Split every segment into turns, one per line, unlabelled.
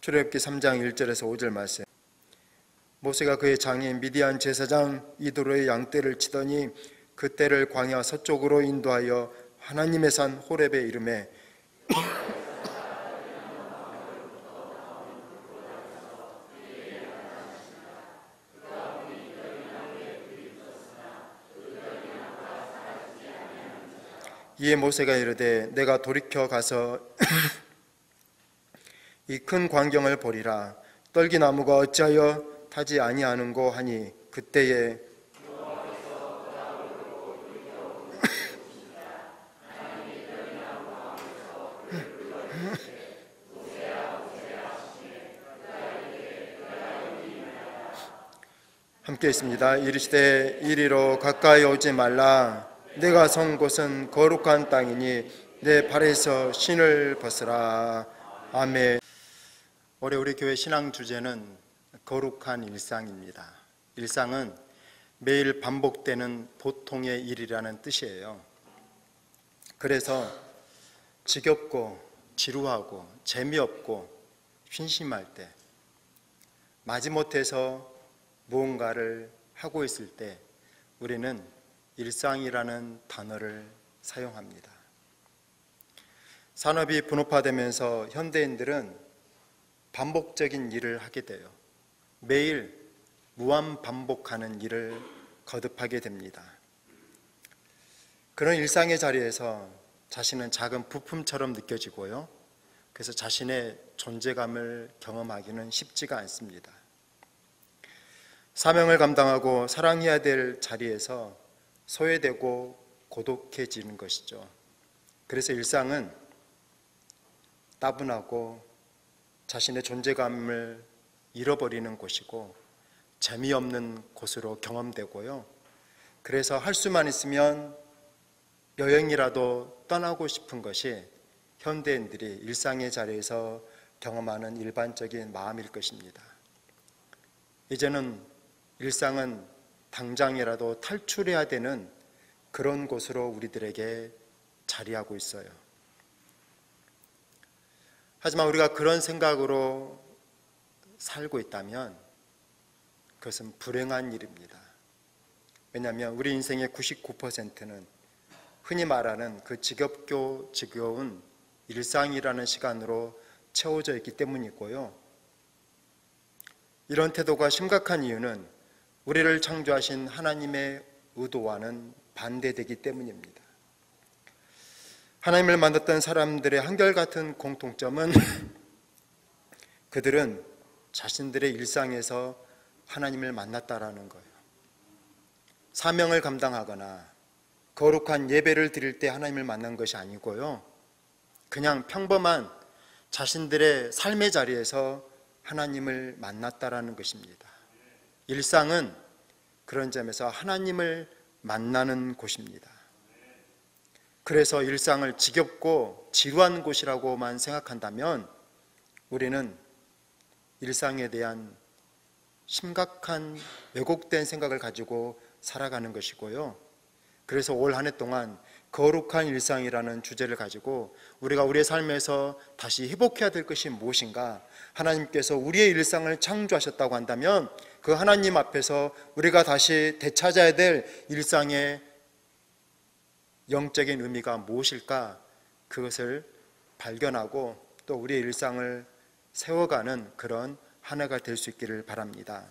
출애굽기 3장 1절에서 5절 말씀. 모세가 그의 장인 미디안 제사장 이도로의 양떼를 치더니 그 떼를 광야 서쪽으로 인도하여 하나님의 산 호렙에 이르매 이에 모세가 이르되 내가 돌이켜 가서 이 큰 광경을 보리라. 떨기나무가 어찌하여 타지 아니하는고 하니 그때에 함께 있습니다. 이르시되 이리로 가까이 오지 말라. 내가 선 곳은 거룩한 땅이니 내 발에서 신을 벗으라. 아멘. 올해 우리 교회 신앙 주제는 거룩한 일상입니다. 일상은 매일 반복되는 보통의 일이라는 뜻이에요. 그래서 지겹고 지루하고 재미없고 심심할 때, 마지못해서 무언가를 하고 있을 때 우리는 일상이라는 단어를 사용합니다. 산업이 분업화되면서 현대인들은 반복적인 일을 하게 돼요. 매일 무한 반복하는 일을 거듭하게 됩니다. 그런 일상의 자리에서 자신은 작은 부품처럼 느껴지고요. 그래서 자신의 존재감을 경험하기는 쉽지가 않습니다. 사명을 감당하고 사랑해야 될 자리에서 소외되고 고독해지는 것이죠. 그래서 일상은 따분하고 자신의 존재감을 잃어버리는 곳이고 재미없는 곳으로 경험되고요. 그래서 할 수만 있으면 여행이라도 떠나고 싶은 것이 현대인들이 일상의 자리에서 경험하는 일반적인 마음일 것입니다. 이제는 일상은 당장이라도 탈출해야 되는 그런 곳으로 우리들에게 자리하고 있어요. 하지만 우리가 그런 생각으로 살고 있다면 그것은 불행한 일입니다. 왜냐하면 우리 인생의 99%는 흔히 말하는 그 지겹고 지겨운 일상이라는 시간으로 채워져 있기 때문이고요. 이런 태도가 심각한 이유는 우리를 창조하신 하나님의 의도와는 반대되기 때문입니다. 하나님을 만났던 사람들의 한결같은 공통점은 그들은 자신들의 일상에서 하나님을 만났다라는 거예요. 사명을 감당하거나 거룩한 예배를 드릴 때 하나님을 만난 것이 아니고요. 그냥 평범한 자신들의 삶의 자리에서 하나님을 만났다라는 것입니다. 일상은 그런 점에서 하나님을 만나는 곳입니다. 그래서 일상을 지겹고 지루한 곳이라고만 생각한다면 우리는 일상에 대한 심각한 왜곡된 생각을 가지고 살아가는 것이고요. 그래서 올 한 해 동안 거룩한 일상이라는 주제를 가지고 우리가 우리의 삶에서 다시 회복해야 될 것이 무엇인가, 하나님께서 우리의 일상을 창조하셨다고 한다면 그 하나님 앞에서 우리가 다시 되찾아야 될 일상의 영적인 의미가 무엇일까, 그것을 발견하고 또 우리의 일상을 세워가는 그런 한 해가 될 수 있기를 바랍니다.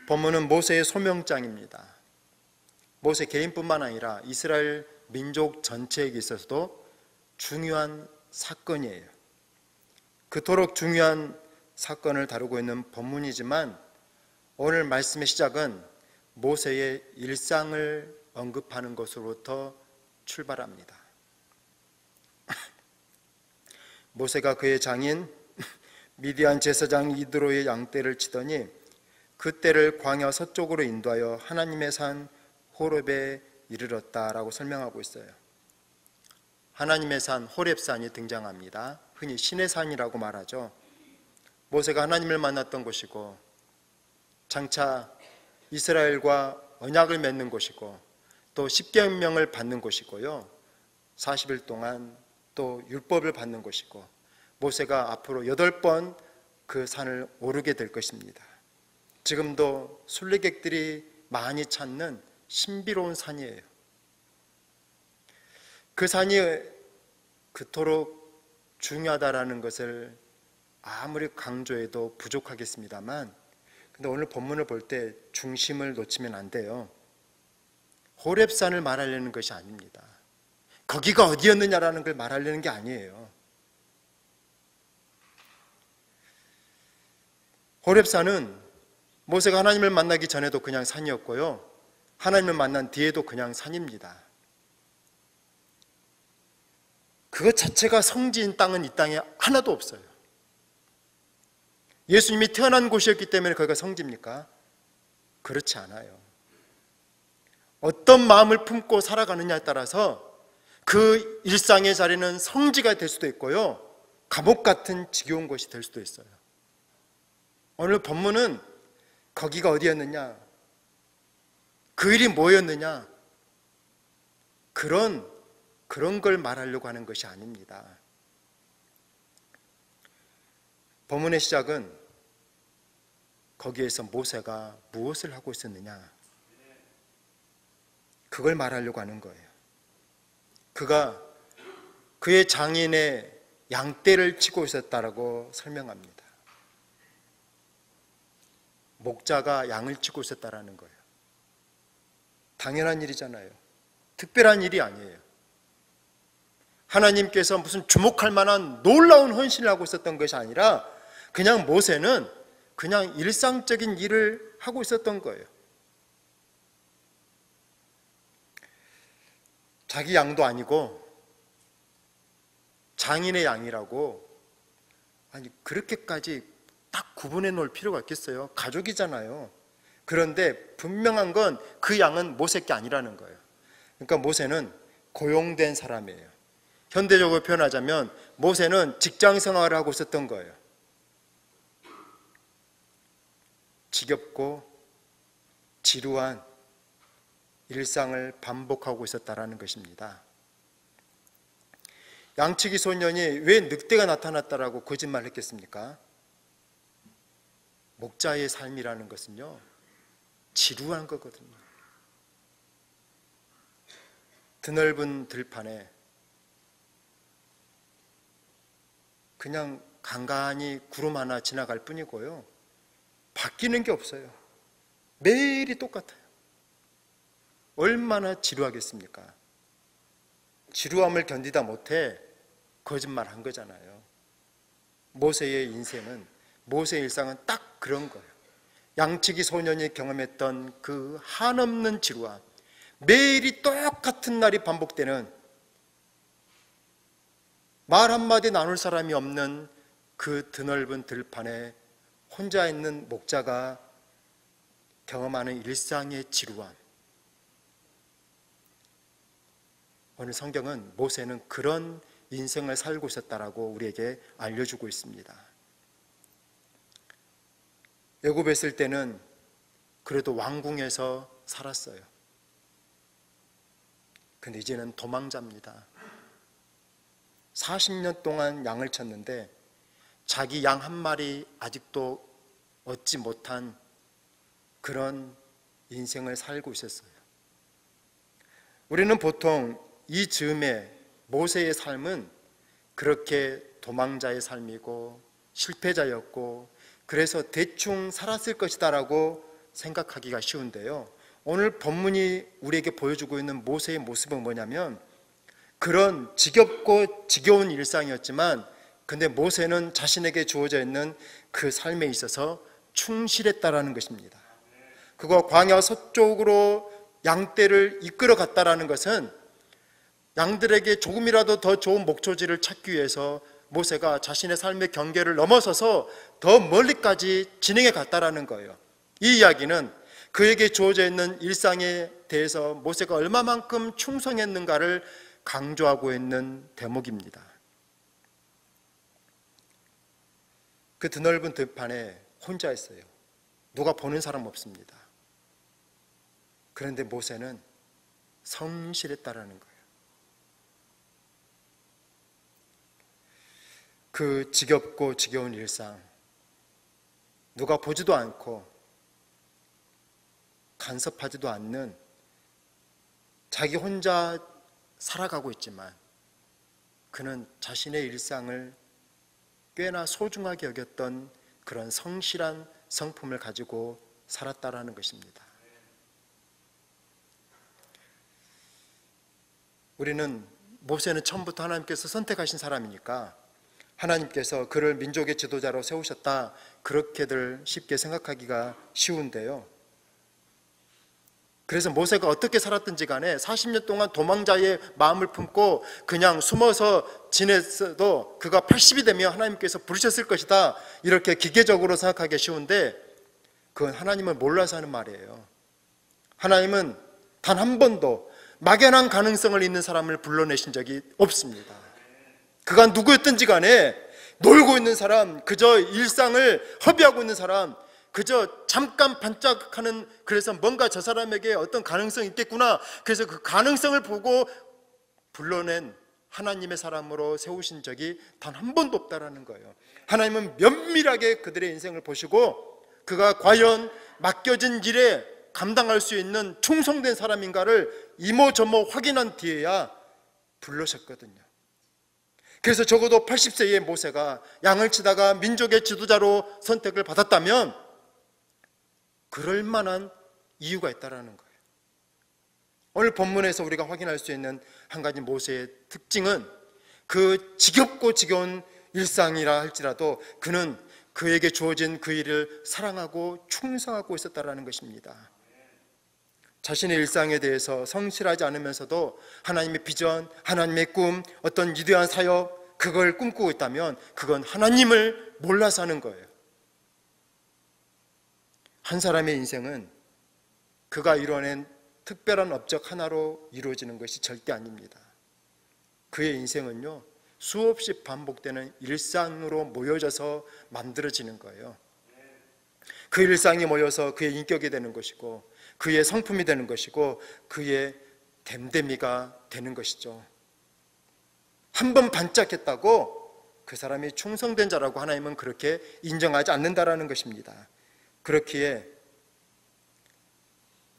본문은 모세의 소명장입니다. 모세 개인뿐만 아니라 이스라엘 민족 전체에게 있어서도 중요한 사건이에요. 그토록 중요한 사건을 다루고 있는 본문이지만 오늘 말씀의 시작은 모세의 일상을 언급하는 것으로부터 출발합니다. 모세가 그의 장인 미디안 제사장 이드로의 양떼를 치더니 그 떼를 광야 서쪽으로 인도하여 하나님의 산 호렙에 이르렀다라고 설명하고 있어요. 하나님의 산 호렙산이 등장합니다. 흔히 신의 산이라고 말하죠. 모세가 하나님을 만났던 곳이고 장차 이스라엘과 언약을 맺는 곳이고 또 십계명을 받는 곳이고요. 40일 동안 또 율법을 받는 곳이고 모세가 앞으로 8번 그 산을 오르게 될 것입니다. 지금도 순례객들이 많이 찾는 신비로운 산이에요. 그 산이 그토록 중요하다라는 것을 아무리 강조해도 부족하겠습니다만, 근데 오늘 본문을 볼 때 중심을 놓치면 안 돼요. 호렙산을 말하려는 것이 아닙니다. 거기가 어디였느냐라는 걸 말하려는 게 아니에요. 호렙산은 모세가 하나님을 만나기 전에도 그냥 산이었고요, 하나님을 만난 뒤에도 그냥 산입니다. 그것 자체가 성지인 땅은 이 땅에 하나도 없어요. 예수님이 태어난 곳이었기 때문에 거기가 성지입니까? 그렇지 않아요. 어떤 마음을 품고 살아가느냐에 따라서 그 일상의 자리는 성지가 될 수도 있고요, 감옥 같은 지겨운 곳이 될 수도 있어요. 오늘 본문은 거기가 어디였느냐, 그 일이 뭐였느냐, 그런 걸 말하려고 하는 것이 아닙니다. 본문의 시작은 거기에서 모세가 무엇을 하고 있었느냐, 그걸 말하려고 하는 거예요. 그가 그의 장인의 양떼를 치고 있었다라고 설명합니다. 목자가 양을 치고 있었다라는 거예요. 당연한 일이잖아요. 특별한 일이 아니에요. 하나님께서 무슨 주목할 만한 놀라운 헌신을 하고 있었던 것이 아니라 그냥 모세는 그냥 일상적인 일을 하고 있었던 거예요. 자기 양도 아니고 장인의 양이라고, 아니 그렇게까지 딱 구분해 놓을 필요가 있겠어요? 가족이잖아요. 그런데 분명한 건 그 양은 모세 게 아니라는 거예요. 그러니까 모세는 고용된 사람이에요. 현대적으로 표현하자면 모세는 직장 생활을 하고 있었던 거예요. 지겹고 지루한 일상을 반복하고 있었다라는 것입니다. 양치기 소년이 왜 늑대가 나타났다라고 거짓말을 했겠습니까? 목자의 삶이라는 것은요, 지루한 거거든요. 드넓은 들판에 그냥 간간히 구름 하나 지나갈 뿐이고요, 바뀌는 게 없어요. 매일이 똑같아요. 얼마나 지루하겠습니까? 지루함을 견디다 못해 거짓말한 거잖아요. 모세의 인생은, 모세의 일상은 딱 그런 거예요. 양치기 소년이 경험했던 그 한없는 지루함, 매일이 똑같은 날이 반복되는, 말 한마디 나눌 사람이 없는 그 드넓은 들판에 혼자 있는 목자가 경험하는 일상의 지루함. 오늘 성경은 모세는 그런 인생을 살고 있었다라고 우리에게 알려주고 있습니다. 애굽에 있을 때는 그래도 왕궁에서 살았어요. 근데 이제는 도망자입니다. 40년 동안 양을 쳤는데 자기 양 한 마리 아직도 얻지 못한 그런 인생을 살고 있었어요. 우리는 보통 이 즈음에 모세의 삶은 그렇게 도망자의 삶이고 실패자였고 그래서 대충 살았을 것이다라고 생각하기가 쉬운데요, 오늘 본문이 우리에게 보여주고 있는 모세의 모습은 뭐냐면 그런 지겹고 지겨운 일상이었지만 근데 모세는 자신에게 주어져 있는 그 삶에 있어서 충실했다라는 것입니다. 그거 광야 서쪽으로 양떼를 이끌어 갔다라는 것은 양들에게 조금이라도 더 좋은 목초지를 찾기 위해서 모세가 자신의 삶의 경계를 넘어서서 더 멀리까지 진행해 갔다라는 거예요. 이 이야기는 그에게 주어져 있는 일상에 대해서 모세가 얼마만큼 충성했는가를 강조하고 있는 대목입니다. 그 드넓은 들판에 혼자 있어요. 누가 보는 사람 없습니다. 그런데 모세는 성실했다라는 거예요. 그 지겹고 지겨운 일상, 누가 보지도 않고 간섭하지도 않는 자기 혼자 살아가고 있지만 그는 자신의 일상을 꽤나 소중하게 여겼던 그런 성실한 성품을 가지고 살았다라는 것입니다. 우리는 모세는 처음부터 하나님께서 선택하신 사람이니까 하나님께서 그를 민족의 지도자로 세우셨다, 그렇게들 쉽게 생각하기가 쉬운데요. 그래서 모세가 어떻게 살았든지 간에 40년 동안 도망자의 마음을 품고 그냥 숨어서 지냈어도 그가 80이 되면 하나님께서 부르셨을 것이다, 이렇게 기계적으로 생각하기 쉬운데 그건 하나님을 몰라서 하는 말이에요. 하나님은 단 한 번도 막연한 가능성을 있는 사람을 불러내신 적이 없습니다. 그가 누구였든지 간에 놀고 있는 사람, 그저 일상을 허비하고 있는 사람, 그저 잠깐 반짝하는, 그래서 뭔가 저 사람에게 어떤 가능성이 있겠구나, 그래서 그 가능성을 보고 불러낸 하나님의 사람으로 세우신 적이 단 한 번도 없다라는 거예요. 하나님은 면밀하게 그들의 인생을 보시고 그가 과연 맡겨진 일에 감당할 수 있는 충성된 사람인가를 이모저모 확인한 뒤에야 불러셨거든요. 그래서 적어도 80세의 모세가 양을 치다가 민족의 지도자로 선택을 받았다면 그럴 만한 이유가 있다라는 거예요. 오늘 본문에서 우리가 확인할 수 있는 한 가지 모세의 특징은 그 지겹고 지겨운 일상이라 할지라도 그는 그에게 주어진 그 일을 사랑하고 충성하고 있었다라는 것입니다. 자신의 일상에 대해서 성실하지 않으면서도 하나님의 비전, 하나님의 꿈, 어떤 위대한 사역, 그걸 꿈꾸고 있다면 그건 하나님을 몰라서 하는 거예요. 한 사람의 인생은 그가 이뤄낸 특별한 업적 하나로 이루어지는 것이 절대 아닙니다. 그의 인생은요, 수없이 반복되는 일상으로 모여져서 만들어지는 거예요. 그 일상이 모여서 그의 인격이 되는 것이고 그의 성품이 되는 것이고 그의 됨됨이가 되는 것이죠. 한 번 반짝했다고 그 사람이 충성된 자라고 하나님은 그렇게 인정하지 않는다라는 것입니다. 그렇기에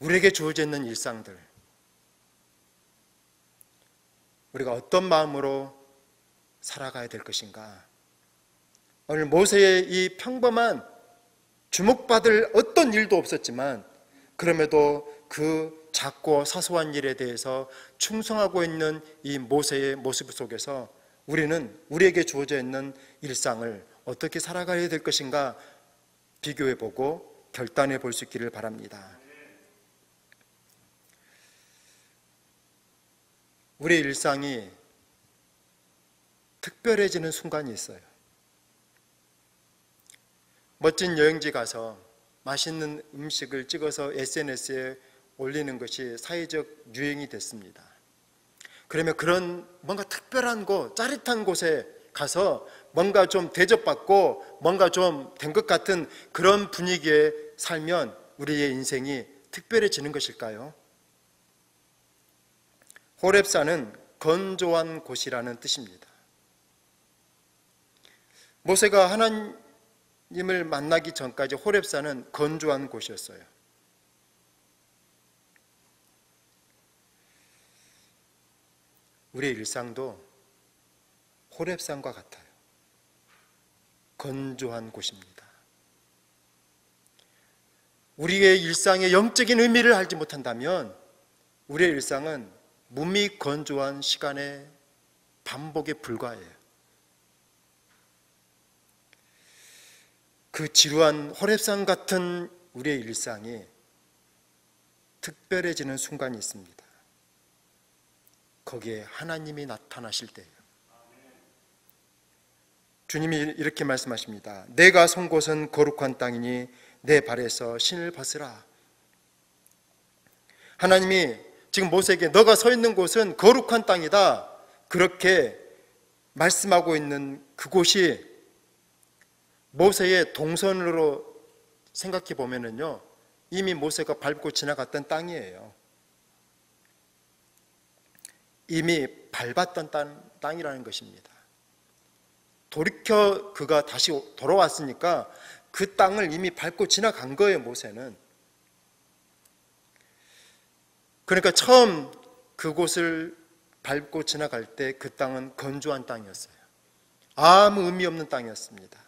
우리에게 주어져 있는 일상들, 우리가 어떤 마음으로 살아가야 될 것인가. 오늘 모세의 이 평범한 주목받을 어떤 일도 없었지만 그럼에도 그 작고 사소한 일에 대해서 충성하고 있는 이 모세의 모습 속에서 우리는 우리에게 주어져 있는 일상을 어떻게 살아가야 될 것인가 비교해보고 결단해 볼 수 있기를 바랍니다. 우리의 일상이 특별해지는 순간이 있어요. 멋진 여행지 가서 맛있는 음식을 찍어서 SNS에 올리는 것이 사회적 유행이 됐습니다. 그러면 그런 뭔가 특별한 곳, 짜릿한 곳에 가서 뭔가 좀 대접받고 뭔가 좀 된 것 같은 그런 분위기에 살면 우리의 인생이 특별해지는 것일까요? 호렙산은 건조한 곳이라는 뜻입니다. 모세가 하나님을 만나기 전까지 호렙산은 건조한 곳이었어요. 우리의 일상도 호렙산과 같아요. 건조한 곳입니다. 우리의 일상의 영적인 의미를 알지 못한다면 우리의 일상은 몸이 건조한 시간의 반복에 불과해요. 그 지루한 호렙산 같은 우리의 일상이 특별해지는 순간이 있습니다. 거기에 하나님이 나타나실 때예요. 주님이 이렇게 말씀하십니다. 내가 선 곳은 거룩한 땅이니 내 발에서 신을 벗으라. 하나님이 지금 모세에게 너가 서 있는 곳은 거룩한 땅이다, 그렇게 말씀하고 있는 그곳이 모세의 동선으로 생각해 보면은요, 이미 모세가 밟고 지나갔던 땅이에요. 이미 밟았던 땅이라는 것입니다. 돌이켜 그가 다시 돌아왔으니까 그 땅을 이미 밟고 지나간 거예요, 모세는. 그러니까 처음 그곳을 밟고 지나갈 때 그 땅은 건조한 땅이었어요. 아무 의미 없는 땅이었습니다.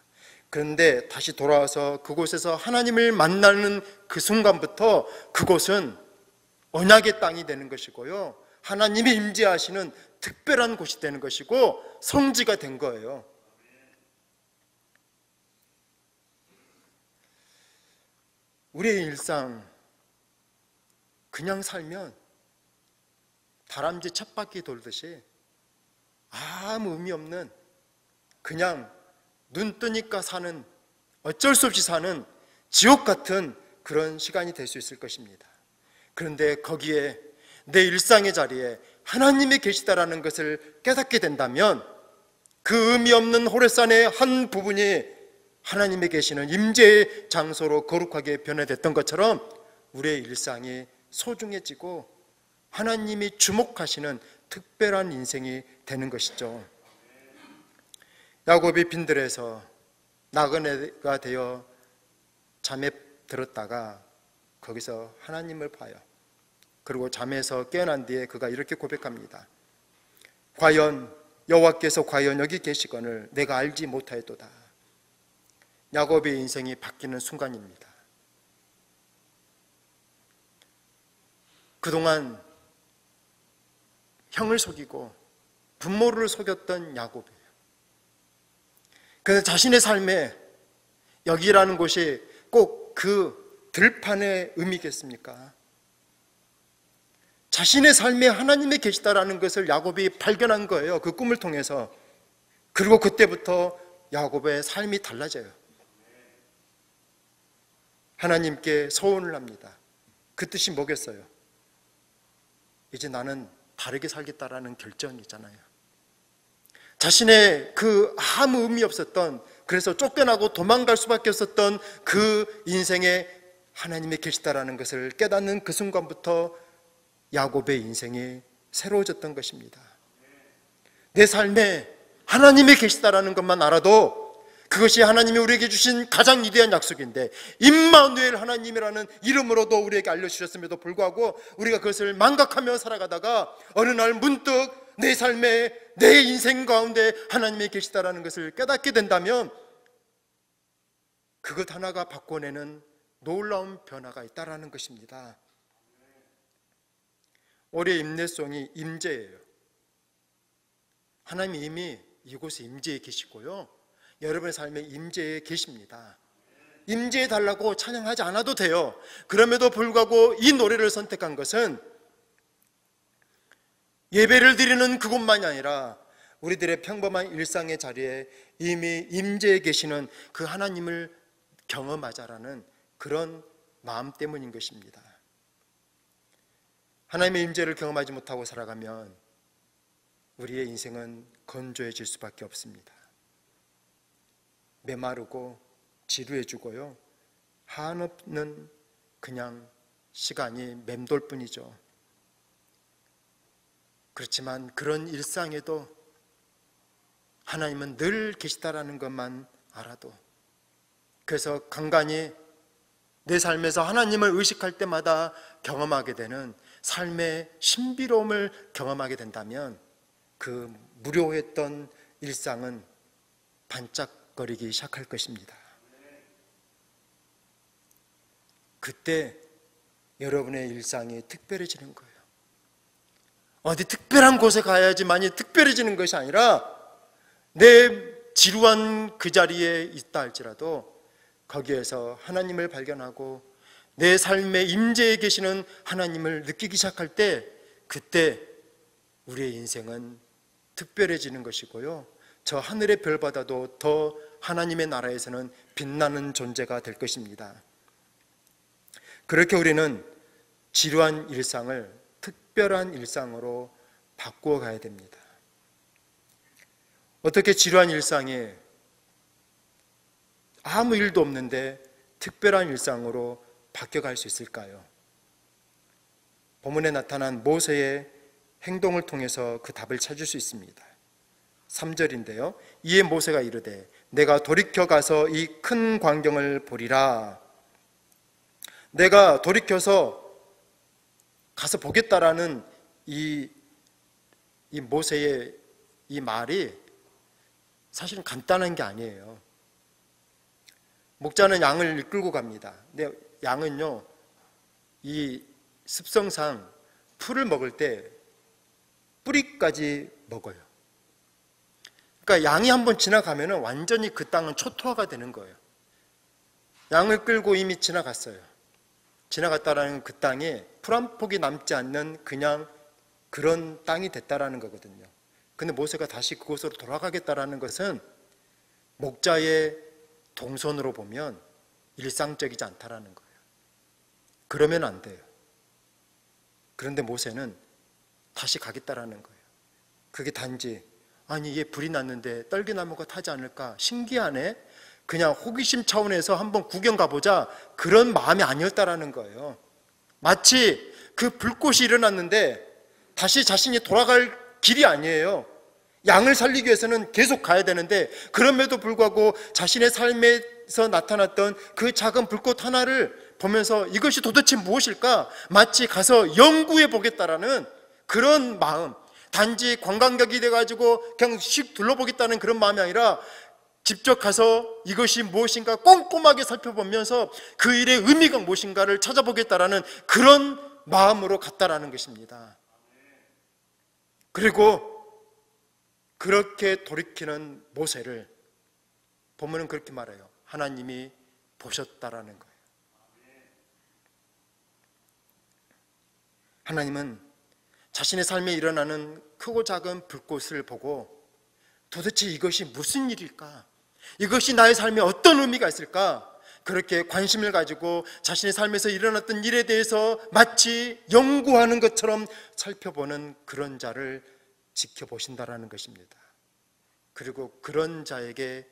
그런데 다시 돌아와서 그곳에서 하나님을 만나는 그 순간부터 그곳은 언약의 땅이 되는 것이고요, 하나님이 임재하시는 특별한 곳이 되는 것이고 성지가 된 거예요. 우리의 일상 그냥 살면 다람쥐 쳇바퀴 돌듯이 아무 의미 없는, 그냥 눈 뜨니까 사는, 어쩔 수 없이 사는 지옥 같은 그런 시간이 될 수 있을 것입니다. 그런데 거기에 내 일상의 자리에 하나님이 계시다라는 것을 깨닫게 된다면 그 의미 없는 호레산의 한 부분이 하나님이 계시는 임재의 장소로 거룩하게 변화됐던 것처럼 우리의 일상이 소중해지고 하나님이 주목하시는 특별한 인생이 되는 것이죠. 야곱이 빈들에서 나그네가 되어 잠에 들었다가 거기서 하나님을 봐요. 그리고 잠에서 깨어난 뒤에 그가 이렇게 고백합니다. 과연 여호와께서 과연 여기 계시거늘 내가 알지 못하였도다. 야곱의 인생이 바뀌는 순간입니다. 그동안 형을 속이고 부모를 속였던 야곱이에요. 그래서 자신의 삶에 여기라는 곳이 꼭 그 들판의 의미겠습니까? 자신의 삶에 하나님이 계시다라는 것을 야곱이 발견한 거예요, 그 꿈을 통해서. 그리고 그때부터 야곱의 삶이 달라져요. 하나님께 소원을 합니다. 그 뜻이 뭐겠어요? 이제 나는 다르게 살겠다라는 결정이잖아요. 자신의 그 아무 의미 없었던, 그래서 쫓겨나고 도망갈 수밖에 없었던 그 인생에 하나님이 계시다라는 것을 깨닫는 그 순간부터 야곱의 인생이 새로워졌던 것입니다. 내 삶에 하나님이 계시다라는 것만 알아도 그것이 하나님이 우리에게 주신 가장 위대한 약속인데, 임마누엘 하나님이라는 이름으로도 우리에게 알려주셨음에도 불구하고 우리가 그것을 망각하며 살아가다가 어느 날 문득 내 삶에, 내 인생 가운데 하나님이 계시다라는 것을 깨닫게 된다면 그것 하나가 바꿔내는 놀라운 변화가 있다라는 것입니다. 올해 임내송이 임재예요. 하나님이 이미 이곳에 임재해 계시고요, 여러분의 삶에 임재해 계십니다. 임재해 달라고 찬양하지 않아도 돼요. 그럼에도 불구하고 이 노래를 선택한 것은 예배를 드리는 그곳만이 아니라 우리들의 평범한 일상의 자리에 이미 임재해 계시는 그 하나님을 경험하자라는 그런 마음 때문인 것입니다. 하나님의 임재를 경험하지 못하고 살아가면 우리의 인생은 건조해질 수밖에 없습니다. 메마르고 지루해지고요, 한없는 그냥 시간이 맴돌 뿐이죠. 그렇지만 그런 일상에도 하나님은 늘 계시다라는 것만 알아도, 그래서 간간히 내 삶에서 하나님을 의식할 때마다 경험하게 되는 삶의 신비로움을 경험하게 된다면 그 무료했던 일상은 반짝거리기 시작할 것입니다. 그때 여러분의 일상이 특별해지는 거예요. 어디 특별한 곳에 가야지만이 특별해지는 것이 아니라 내 지루한 그 자리에 있다 할지라도 거기에서 하나님을 발견하고 내 삶에 임재해 계시는 하나님을 느끼기 시작할 때, 그때 우리의 인생은 특별해지는 것이고요, 저 하늘의 별보다도 더 하나님의 나라에서는 빛나는 존재가 될 것입니다. 그렇게 우리는 지루한 일상을 특별한 일상으로 바꾸어 가야 됩니다. 어떻게 지루한 일상이 아무 일도 없는데 특별한 일상으로 바뀌어갈 수 있을까요? 본문에 나타난 모세의 행동을 통해서 그 답을 찾을 수 있습니다. 3절인데요. 이에 모세가 이르되 내가 돌이켜 가서 이 큰 광경을 보리라. 내가 돌이켜서 가서 보겠다라는 이 모세의 이 말이 사실은 간단한 게 아니에요. 목자는 양을 이끌고 갑니다. 근데 양은요, 이 습성상 풀을 먹을 때 뿌리까지 먹어요. 그러니까 양이 한번 지나가면 완전히 그 땅은 초토화가 되는 거예요. 양을 끌고 이미 지나갔어요. 지나갔다라는 그 땅에 풀 한 폭이 남지 않는 그냥 그런 땅이 됐다라는 거거든요. 근데 모세가 다시 그곳으로 돌아가겠다라는 것은 목자의 동선으로 보면 일상적이지 않다라는 거예요. 그러면 안 돼요. 그런데 모세는 다시 가겠다라는 거예요. 그게 단지 아니 얘 불이 났는데 떨기나무가 타지 않을까 신기하네, 그냥 호기심 차원에서 한번 구경 가보자, 그런 마음이 아니었다라는 거예요. 마치 그 불꽃이 일어났는데 다시 자신이 돌아갈 길이 아니에요. 양을 살리기 위해서는 계속 가야 되는데 그럼에도 불구하고 자신의 삶에서 나타났던 그 작은 불꽃 하나를 보면서 이것이 도대체 무엇일까? 마치 가서 연구해 보겠다라는 그런 마음, 단지 관광객이 돼가지고 그냥 씩 둘러보겠다는 그런 마음이 아니라 직접 가서 이것이 무엇인가 꼼꼼하게 살펴보면서 그 일의 의미가 무엇인가를 찾아보겠다라는 그런 마음으로 갔다라는 것입니다. 그리고 그렇게 돌이키는 모세를 본문은 그렇게 말해요. 하나님이 보셨다라는 거예요. 하나님은 자신의 삶에 일어나는 크고 작은 불꽃을 보고 도대체 이것이 무슨 일일까? 이것이 나의 삶에 어떤 의미가 있을까? 그렇게 관심을 가지고 자신의 삶에서 일어났던 일에 대해서 마치 연구하는 것처럼 살펴보는 그런 자를 지켜보신다라는 것입니다. 그리고 그런 자에게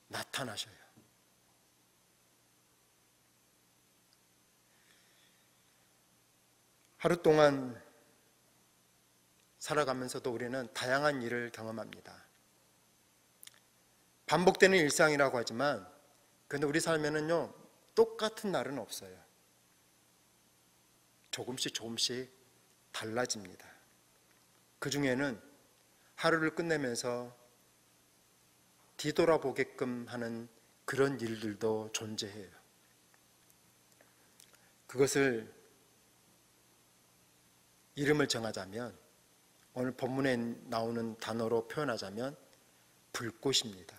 나타나셔요. 하루 동안 살아가면서도 우리는 다양한 일을 경험합니다. 반복되는 일상이라고 하지만 그런데 우리 삶에는요, 똑같은 날은 없어요. 조금씩 달라집니다. 그 중에는 하루를 끝내면서 뒤돌아보게끔 하는 그런 일들도 존재해요. 그것을 이름을 정하자면, 오늘 본문에 나오는 단어로 표현하자면 불꽃입니다.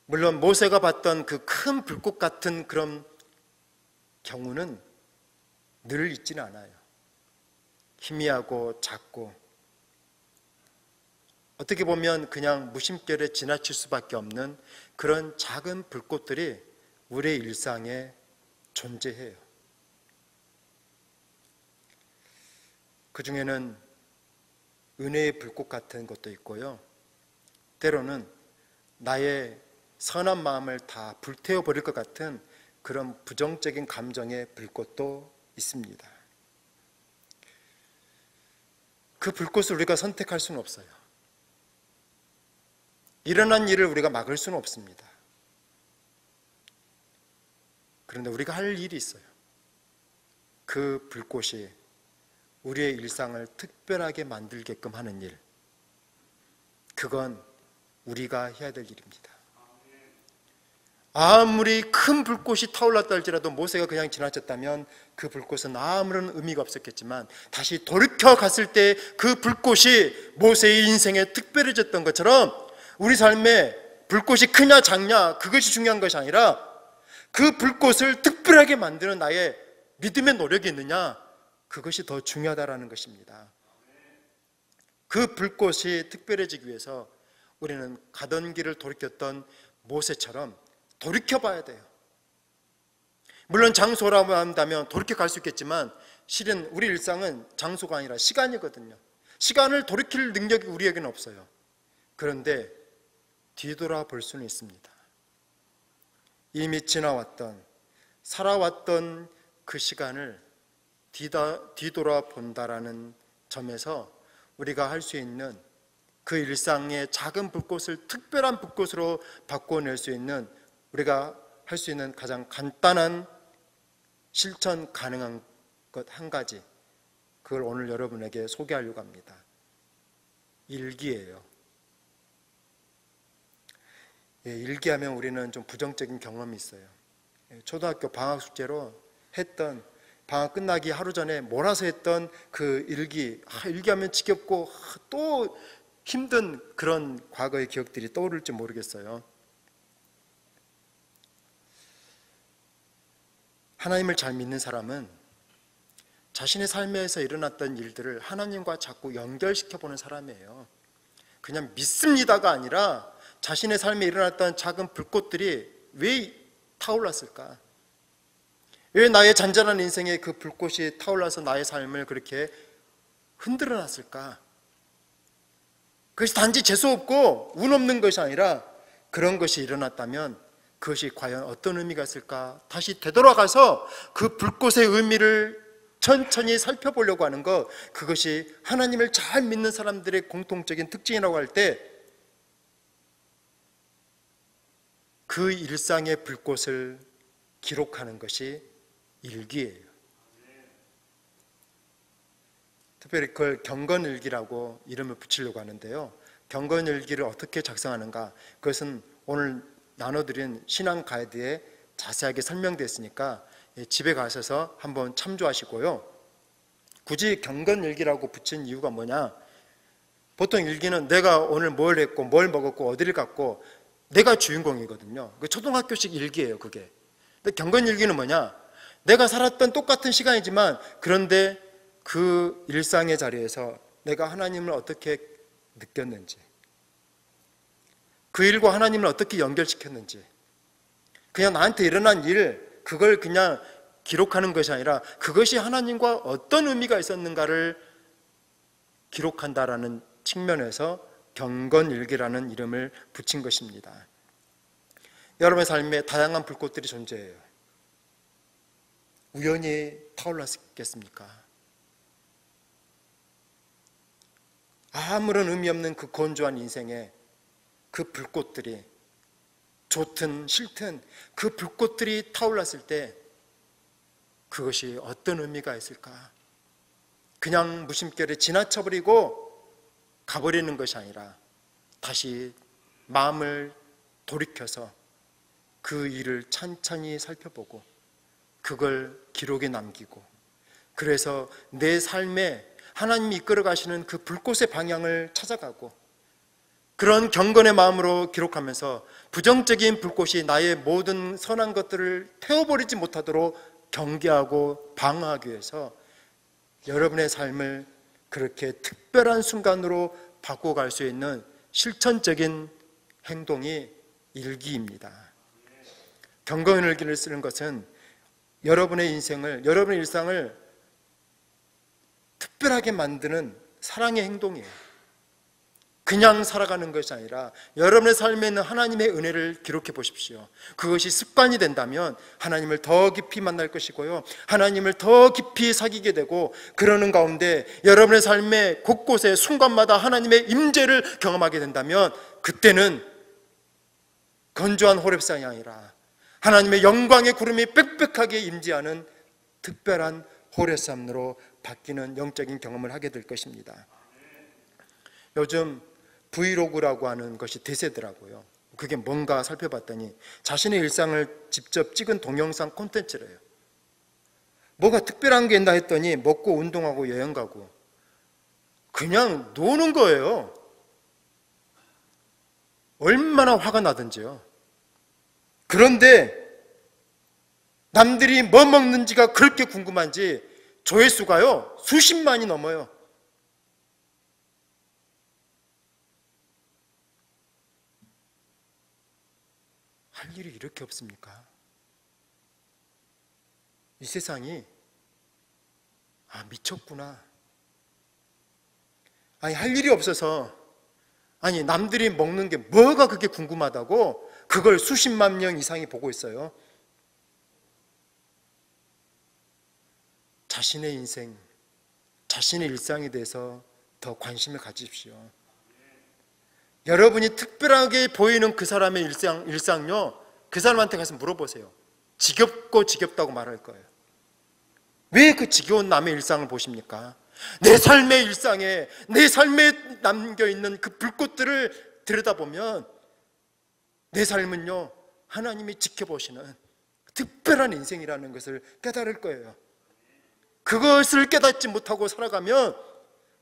물론 모세가 봤던 그 큰 불꽃 같은 그런 경우는 늘 있지는 않아요. 희미하고 작고 어떻게 보면 그냥 무심결에 지나칠 수밖에 없는 그런 작은 불꽃들이 우리의 일상에 존재해요. 그 중에는 은혜의 불꽃 같은 것도 있고요, 때로는 나의 선한 마음을 다 불태워버릴 것 같은 그런 부정적인 감정의 불꽃도 있습니다. 그 불꽃을 우리가 선택할 수는 없어요. 일어난 일을 우리가 막을 수는 없습니다. 그런데 우리가 할 일이 있어요. 그 불꽃이 우리의 일상을 특별하게 만들게끔 하는 일, 그건 우리가 해야 될 일입니다. 아무리 큰 불꽃이 타올랐다 할지라도 모세가 그냥 지나쳤다면 그 불꽃은 아무런 의미가 없었겠지만 다시 돌이켜 갔을 때 그 불꽃이 모세의 인생에 특별해졌던 것처럼 우리 삶에 불꽃이 크냐 작냐 그것이 중요한 것이 아니라 그 불꽃을 특별하게 만드는 나의 믿음의 노력이 있느냐, 그것이 더 중요하다라는 것입니다. 그 불꽃이 특별해지기 위해서 우리는 가던 길을 돌이켰던 모세처럼 돌이켜봐야 돼요. 물론 장소라고 한다면 돌이켜 갈 수 있겠지만 실은 우리 일상은 장소가 아니라 시간이거든요. 시간을 돌이킬 능력이 우리에게는 없어요. 그런데 뒤돌아볼 수는 있습니다. 이미 지나왔던, 살아왔던 그 시간을 뒤돌아본다라는 점에서 우리가 할 수 있는 그 일상의 작은 불꽃을 특별한 불꽃으로 바꿔낼 수 있는, 우리가 할 수 있는 가장 간단한 실천 가능한 것 한 가지, 그걸 오늘 여러분에게 소개하려고 합니다. 일기예요. 일기하면 우리는 좀 부정적인 경험이 있어요. 초등학교 방학 숙제로 했던, 방학 끝나기 하루 전에 몰아서 했던 그 일기, 일기하면 지겹고 또 힘든 그런 과거의 기억들이 떠오를지 모르겠어요. 하나님을 잘 믿는 사람은 자신의 삶에서 일어났던 일들을 하나님과 자꾸 연결시켜 보는 사람이에요. 그냥 믿습니다가 아니라 자신의 삶에 일어났던 작은 불꽃들이 왜 타올랐을까? 왜 나의 잔잔한 인생에 그 불꽃이 타올라서 나의 삶을 그렇게 흔들어 놨을까? 그것이 단지 재수없고 운 없는 것이 아니라 그런 것이 일어났다면 그것이 과연 어떤 의미가 있을까? 다시 되돌아가서 그 불꽃의 의미를 천천히 살펴보려고 하는 것, 그것이 하나님을 잘 믿는 사람들의 공통적인 특징이라고 할 때 그 일상의 불꽃을 기록하는 것이 일기예요. 특별히 그걸 경건일기라고 이름을 붙이려고 하는데요. 경건일기를 어떻게 작성하는가? 그것은 오늘 나눠드린 신앙 가이드에 자세하게 설명되어 있으니까 집에 가셔서 한번 참조하시고요. 굳이 경건일기라고 붙인 이유가 뭐냐? 보통 일기는 내가 오늘 뭘 했고 뭘 먹었고 어디를 갔고 내가 주인공이거든요. 그 초등학교식 일기예요, 그게. 근데 경건일기는 뭐냐? 내가 살았던 똑같은 시간이지만 그런데 그 일상의 자리에서 내가 하나님을 어떻게 느꼈는지, 그 일과 하나님을 어떻게 연결시켰는지, 그냥 나한테 일어난 일, 그걸 그냥 기록하는 것이 아니라 그것이 하나님과 어떤 의미가 있었는가를 기록한다라는 측면에서 경건일기라는 이름을 붙인 것입니다. 여러분의 삶에 다양한 불꽃들이 존재해요. 우연히 타올랐겠습니까? 아무런 의미 없는 그 건조한 인생에 그 불꽃들이, 좋든 싫든 그 불꽃들이 타올랐을 때 그것이 어떤 의미가 있을까? 그냥 무심결에 지나쳐버리고 가버리는 것이 아니라 다시 마음을 돌이켜서 그 일을 천천히 살펴보고 그걸 기록에 남기고, 그래서 내 삶에 하나님이 이끌어 가시는 그 불꽃의 방향을 찾아가고, 그런 경건의 마음으로 기록하면서 부정적인 불꽃이 나의 모든 선한 것들을 태워버리지 못하도록 경계하고 방어하기 위해서 여러분의 삶을 그렇게 특별한 순간으로 바꿔갈 수 있는 실천적인 행동이 일기입니다. 경건일기를 쓰는 것은 여러분의 인생을, 여러분의 일상을 특별하게 만드는 사랑의 행동이에요. 그냥 살아가는 것이 아니라 여러분의 삶에 있는 하나님의 은혜를 기록해 보십시오. 그것이 습관이 된다면 하나님을 더 깊이 만날 것이고요, 하나님을 더 깊이 사귀게 되고, 그러는 가운데 여러분의 삶의 곳곳에 순간마다 하나님의 임재를 경험하게 된다면 그때는 건조한 호렙산이 아니라 하나님의 영광의 구름이 빽빽하게 임재하는 특별한 호렙산으로 바뀌는 영적인 경험을 하게 될 것입니다. 요즘 브이로그라고 하는 것이 대세더라고요. 그게 뭔가 살펴봤더니 자신의 일상을 직접 찍은 동영상 콘텐츠래요. 뭐가 특별한 게 있나 했더니 먹고 운동하고 여행 가고 그냥 노는 거예요. 얼마나 화가 나든지요. 그런데 남들이 뭐 먹는지가 그렇게 궁금한지 조회수가요 수십만이 넘어요. 할 일이 이렇게 없습니까? 이 세상이 미쳤구나. 할 일이 없어서, 남들이 먹는 게 뭐가 그렇게 궁금하다고 그걸 수십만 명 이상이 보고 있어요. 자신의 인생, 자신의 일상에 대해서 더 관심을 가지십시오. 여러분이 특별하게 보이는 그 사람의 일상요, 그 사람한테 가서 물어보세요. 지겹고 지겹다고 말할 거예요. 왜 그 지겨운 남의 일상을 보십니까? 내 삶의 일상에, 내 삶에 남겨있는 그 불꽃들을 들여다보면 내 삶은요, 하나님이 지켜보시는 특별한 인생이라는 것을 깨달을 거예요. 그것을 깨닫지 못하고 살아가면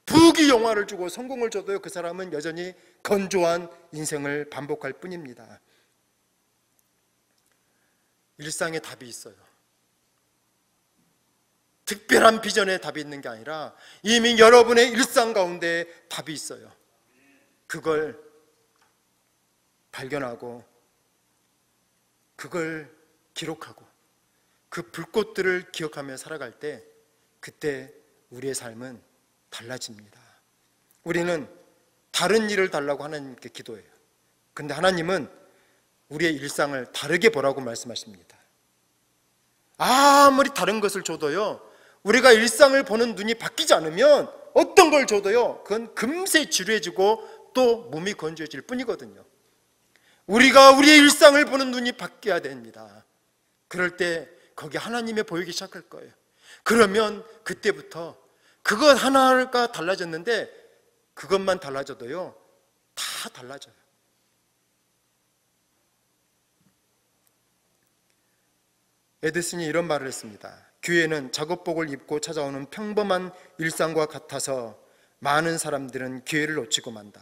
부귀영화를 주고 성공을 줘도요, 그 사람은 여전히 건조한 인생을 반복할 뿐입니다. 일상에 답이 있어요. 특별한 비전에 답이 있는 게 아니라 이미 여러분의 일상 가운데 답이 있어요. 그걸 발견하고 그걸 기록하고 그 불꽃들을 기억하며 살아갈 때, 그때 우리의 삶은 달라집니다. 우리는 다른 일을 달라고 하나님께 기도해요. 근데 하나님은 우리의 일상을 다르게 보라고 말씀하십니다. 아무리 다른 것을 줘도요, 우리가 일상을 보는 눈이 바뀌지 않으면 어떤 걸 줘도요, 그건 금세 지루해지고 또 몸이 건조해질 뿐이거든요. 우리가 우리의 일상을 보는 눈이 바뀌어야 됩니다. 그럴 때 거기 하나님이 보이기 시작할 거예요. 그러면 그때부터 그것 하나가 달라졌는데, 그것만 달라져도요, 다 달라져요. 에드슨이 이런 말을 했습니다. 교회는 작업복을 입고 찾아오는 평범한 일상과 같아서 많은 사람들은 기회를 놓치고 만다.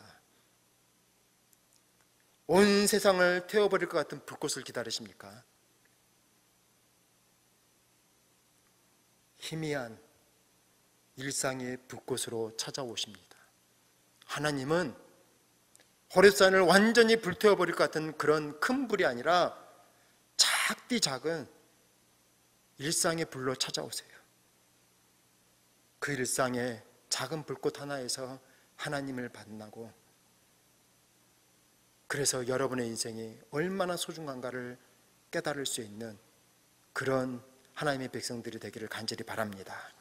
온 세상을 태워버릴 것 같은 불꽃을 기다리십니까? 희미한 일상의 불꽃으로 찾아오십니다. 하나님은 호렙산을 완전히 불태워버릴 것 같은 그런 큰 불이 아니라 작디 작은 일상의 불로 찾아오세요. 그 일상의 작은 불꽃 하나에서 하나님을 만나고, 그래서 여러분의 인생이 얼마나 소중한가를 깨달을 수 있는 그런 하나님의 백성들이 되기를 간절히 바랍니다.